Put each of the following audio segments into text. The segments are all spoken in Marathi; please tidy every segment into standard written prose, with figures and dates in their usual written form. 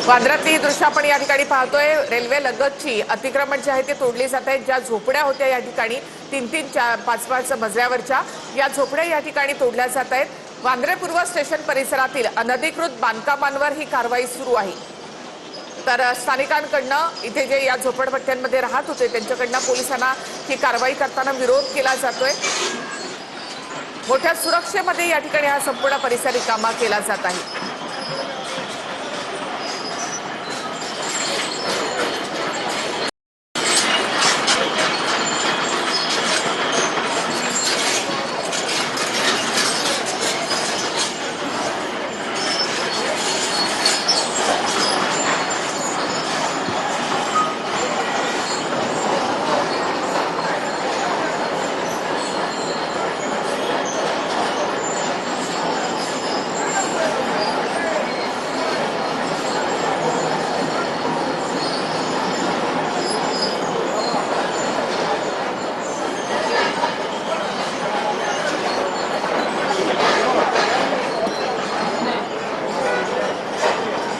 वांद्र्यातली ही दृश्य आपण या ठिकाणी पाहतोय। रेल्वे लगतची अतिक्रमण जे आहे ते तोडली जात आहेत। ज्या झोपड्या होत्या या ठिकाणी 3-3, 4-5 मजल्यावरच्या या झोपड्या या ठिकाणी तोडल्या जात आहेत। वांद्रे पूर्व स्टेशन परिसरातील अनधिकृत बांधकामांवर ही कारवाई सुरू आहे। तर स्थानिकांकडनं इथे जे या झोपडपट्ट्यांमध्ये राहत होते त्यांच्याकडनं पोलिसांना ही कारवाई करताना विरोध केला जातोय। मोठ्या सुरक्षेमध्ये या ठिकाणी हा संपूर्ण परिसर रिकामा केला जात आहे।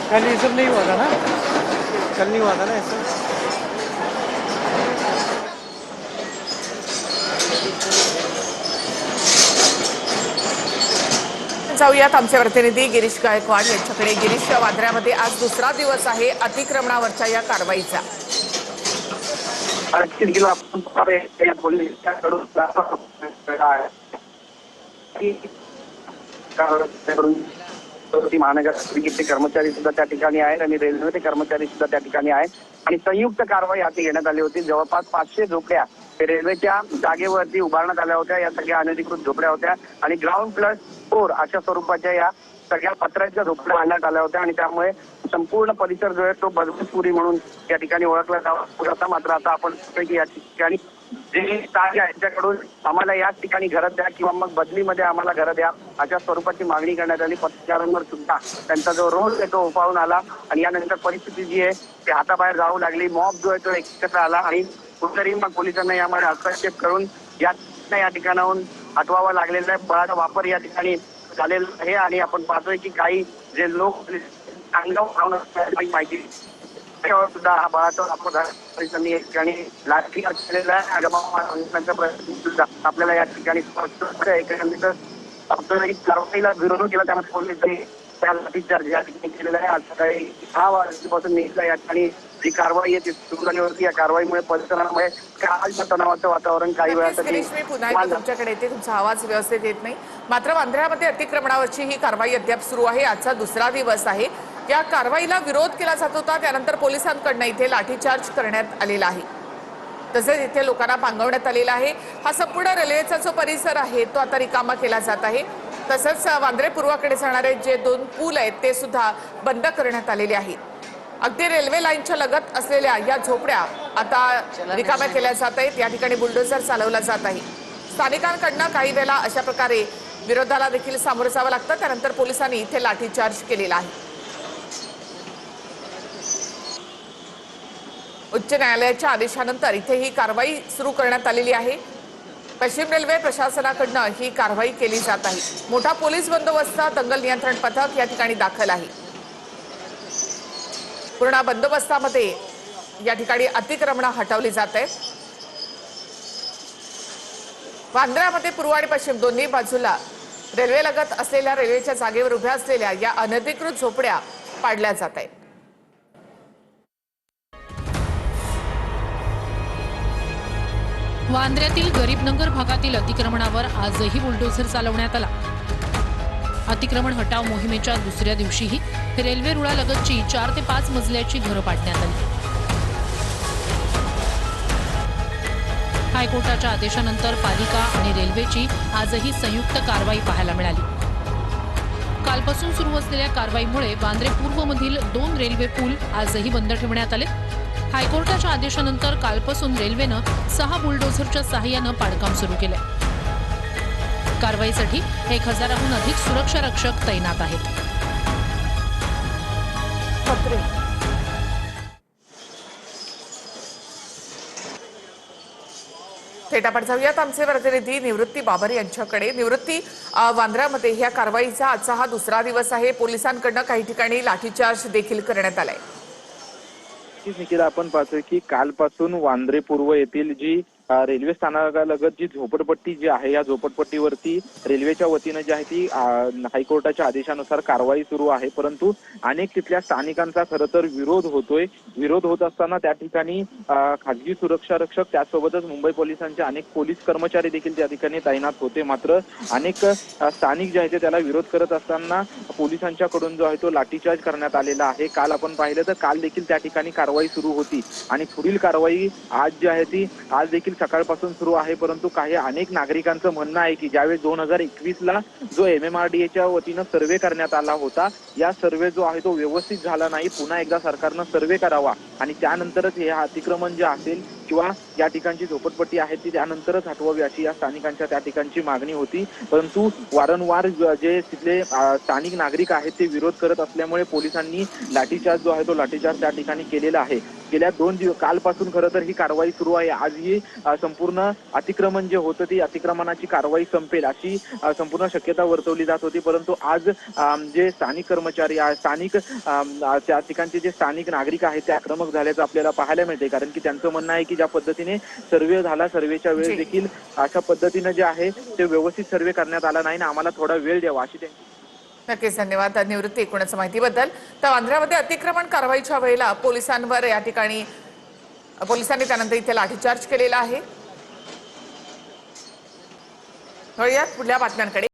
कल ये सब नहीं हुआ था ना, कल नहीं हुआ था ना ऐसा। जाऊयात आमचे प्रतिनिधी गिरीश गायकवाड यांच्याकडे। गिरीश, वांद्र्यामध्ये आज दुसरा दिवस आहे अतिक्रमणावरच्या या कारवाईचा। महानगरपालिकेचे कर्मचारी सुद्धा त्या ठिकाणी आहेत आणि रेल्वेचे कर्मचारी सुद्धा त्या ठिकाणी आहेत आणि संयुक्त कारवाई हाती घेण्यात आली होती। जवळपास 500 झोपड्या रेल्वेच्या जागेवरती उभारण्यात आल्या होत्या। या सगळ्या अनधिकृत झोपड्या होत्या आणि ग्राउंड+4 अशा स्वरूपाच्या या सगळ्या पत्र्याच्या झोपड्या आणण्यात आल्या होत्या आणि त्यामुळे संपूर्ण परिसर जो आहे तो बदबूपुरी म्हणून या ठिकाणी ओळखला जातो। मात्र आता आपण या ठिकाणी जे ताज आहे त्यांच्याकडून आम्हाला याच ठिकाणी घरं द्या किंवा मग बदलीमध्ये आम्हाला घरं द्या अशा स्वरूपाची मागणी करण्यात आली। पत्रकारांवर सुद्धा त्यांचा जो रोल आहे तो उफाळून आला आणि यानंतर परिस्थिती जी आहे ती हाताबाहेर जाऊ लागली। मॉब जो आहे तो एकत्र आला आणि कुठेतरी मग पोलिसांना यामध्ये हस्तक्षेप करून या ठिकाणाहून हटवावा लागलेला आहे। बळाचा वापर या ठिकाणी झालेला आहे आणि आपण पाहतोय की काही जे लोक माहिती सुद्धा हा बळाचा वापर पोलिसांनी या ठिकाणी लाठीचार्ज केलेला आहे। आपल्याला या ठिकाणी कारवाईला विरोध केला त्यामध्ये पोलिसांनी त्या लाठीचार्ज या ठिकाणी केलेला आहे। आज सकाळी 6 वाजल्यापासून निघला या ठिकाणी जी कारवाई आहे ती सुरू झाली होती। या कारवाईमुळे परिसरामुळे तणावाचं वातावरण काही वेळासाठी पुन्हा एकदा तुमच्याकडे येते। तुमचा आवाज व्यवस्थित येत नाही। मात्र वांद्र्यामध्ये अतिक्रमणावरची ही कारवाई अद्याप सुरू आहे। आजचा दुसरा दिवस आहे। या कारवाईला विरोध केला जात होता त्यानंतर पोलिसांकडून इथे लाठीचार्ज करण्यात आलेला आहे। तसेच इथे लोकांना पांगवण्यात आलेला आहे। हा संपूर्ण रेल्वेचा जो परिसर आहे तो आता रिकामा केला जात आहे। तसंच वांद्रे पूर्वाकडे जाणारे जे 2 पूल आहेत ते सुद्धा बंद करण्यात आलेले आहेत। अगदी रेल्वे लाईनच्या लगत असलेल्या या झोपड्या आता रिकाम्या केल्या जात आहेत। या ठिकाणी बुलडोझर चालवला जात आहे। स्थानिकांकडनं काही वेळेला अशा प्रकारे विरोधाला देखील सामोरं जावं लागतं। त्यानंतर पोलिसांनी इथे लाठीचार्ज केलेला आहे। उच्च न्यायालयाच्या आदेशानंतर इथे ही कारवाई सुरू करण्यात आलेली आहे। पश्चिम रेल्वे प्रशासनाकडनं ही कारवाई केली जात आहे। मोठा पोलीस बंदोबस्त, दंगल नियंत्रण पथक या ठिकाणी दाखल आहे। पूर्ण बंदोबस्तामध्ये या ठिकाणी अतिक्रमणं हटवली जात आहेत। वांद्र्यामध्ये पूर्व आणि पश्चिम दोन्ही बाजूला रेल्वे लगत असलेल्या रेल्वेच्या जागेवर उभ्या असलेल्या या अनधिकृत झोपड्या पाडल्या जात आहेत। वांद्र्यातील गरीबनगर भागातील अतिक्रमणावर आजही बुलडोझर चालवण्यात आला। अतिक्रमण हटाव मोहिमेच्या दुसऱ्या दिवशीही रेल्वे रुळालगतची 4 ते 5 मजल्याची घरं पाडण्यात आली। हायकोर्टाच्या आदेशानंतर पालिका आणि रेल्वेची आजही संयुक्त कारवाई पाहायला मिळाली। कालपासून सुरू असलेल्या कारवाईमुळे वांद्रे पूर्वमधील 2 रेल्वे पूल आजही बंद ठेवण्यात आले। हायकोर्टाच्या आदेशानंतर कालपासून रेल्वेनं 6 बुलडोझरच्या सहाय्यानं पाडकाम सुरू केलंय। कारवाईसाठी 1000हून अधिक सुरक्षा रक्षक तैनात आहेत। थेट आपण जाऊयात आमचे प्रतिनिधी निवृत्ती बाबर यांच्याकडे. निवृत्ती, वांद्र्यामध्ये ह्या कारवाईचा आजचा हा दुसरा दिवस आहे. पोलिसांकडनं काही ठिकाणी लाठीचार्ज देखील करण्यात आलाय. निखिल, आपण पाहतोय की कालपासून वांद्रे पूर्व येथील जी रेल्वे स्थानकालगत जी झोपडपट्टी जी आहे या झोपडपट्टीवरती रेल्वेच्या वतीनं जी आहे ती हायकोर्टाच्या आदेशानुसार कारवाई सुरू आहे. परंतु अनेक तिथल्या स्थानिकांचा खरं तर विरोध होतोय. विरोध होत असताना त्या ठिकाणी खासगी सुरक्षा रक्षक त्यासोबतच मुंबई पोलिसांचे अनेक पोलीस कर्मचारी देखील त्या ठिकाणी तैनात होते. मात्र अनेक स्थानिक जे आहे ते त्याला विरोध करत असताना पोलिसांच्याकडून जो आहे तो लाठीचार्ज करण्यात आलेला आहे. काल आपण पाहिलं तर काल देखील त्या ठिकाणी कारवाई सुरू होती आणि पुढील कारवाई आज जी आहे ती आज देखील सकाळपासून सुरू आहे. परंतु अनेक नागरिकांचं म्हणणं आहे की ज्यावेळी 2021ला जो MMRDAच्या वतीनं सर्व्हे करण्यात आला होता, या सर्व्हे जो आहे तो व्यवस्थित झाला नाही. पुन्हा एकदा सरकारनं सर्व्हे करावा आणि त्यानंतरच हे अतिक्रमण जे असेल किंवा या ठिकाणची झोपडपट्टी आहे ती त्यानंतरच हटवावी अशी या स्थानिकांच्या त्या ठिकाणची मागणी होती. परंतु वारंवार जे तिथले स्थानिक नागरिक आहेत ते विरोध करत असल्यामुळे पोलिसांनी लाठीचार्ज जो आहे तो लाठीचार्ज त्या ठिकाणी केलेला आहे. गेल्या 2 दिवस कालपासून खरं तर ही कारवाई सुरू आहे. आज ही संपूर्ण अतिक्रमण जे होतं ती अतिक्रमणाची कारवाई संपेल अशी संपूर्ण शक्यता वर्तवली जात होती. परंतु आज जे स्थानिक कर्मचारी स्थानिक त्या ठिकाणचे जे स्थानिक नागरिक आहेत ते आक्रमक झाल्याचं आपल्याला पाहायला मिळते. कारण की त्यांचं म्हणणं आहे की ज्या पद्धतीने सर्व्हे झाला, सर्व्हेच्या वेळेस देखील अशा पद्धतीने जे आहे ते व्यवस्थित सर्व्हे करण्यात आला नाही ना, आम्हाला थोडा वेळ द्यावा अशी त्यांची. नक्कीच, धन्यवाद निवृत्ती एकूणच माहितीबद्दल. तर वांद्र्यामध्ये अतिक्रमण कारवाईच्या वेळेला पोलिसांवर या ठिकाणी पोलिसांनी त्यानंतर इथे लाठीचार्ज केलेला आहे. वळूयात पुढल्या बातम्यांकडे.